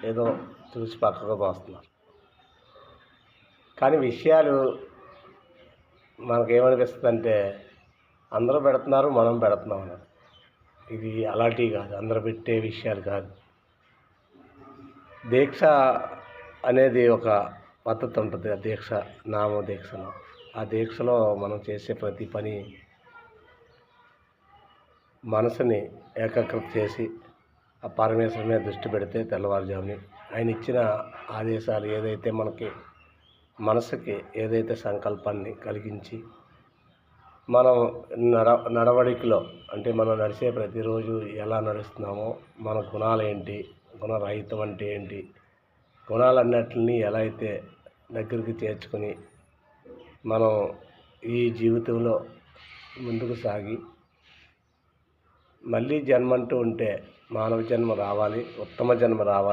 ఏదో చూసి పక్కకు తోస్తున్నారు. కానీ విషయాలు మనకేమనిపిస్తుందంటే అందరూ పెడుతున్నారు, మనం పెడుతున్నాం అన్నది. ఇది అలాంటివి కాదు, అందరూ పెట్టే విషయాలు కాదు. దీక్ష అనేది ఒక పద్ధతి ఉంటుంది. ఆ దీక్ష నామ దీక్షలో, ఆ దీక్షలో మనం చేసే ప్రతి పని మనసుని ఏకాగ్రత చేసి ఆ పరమేశ్వరుని మీద దృష్టి పెడితే తెల్లవారుజాముని ఆయన ఇచ్చిన ఆదేశాలు ఏదైతే మనకి మనసుకి ఏదైతే సంకల్పాన్ని కలిగించి మనం నడవడికలో అంటే మనం నడిచే ప్రతిరోజు ఎలా నడుస్తున్నామో, మన గుణాలు ఏంటి, గుణరహితం అంటే ఏంటి, గుణాలన్నిటిని ఎలా అయితే దగ్గరికి చేర్చుకొని మనం ఈ జీవితంలో ముందుకు సాగి మళ్ళీ జన్మంటూ ఉంటే మానవ జన్మ రావాలి, ఉత్తమ జన్మ రావాలి.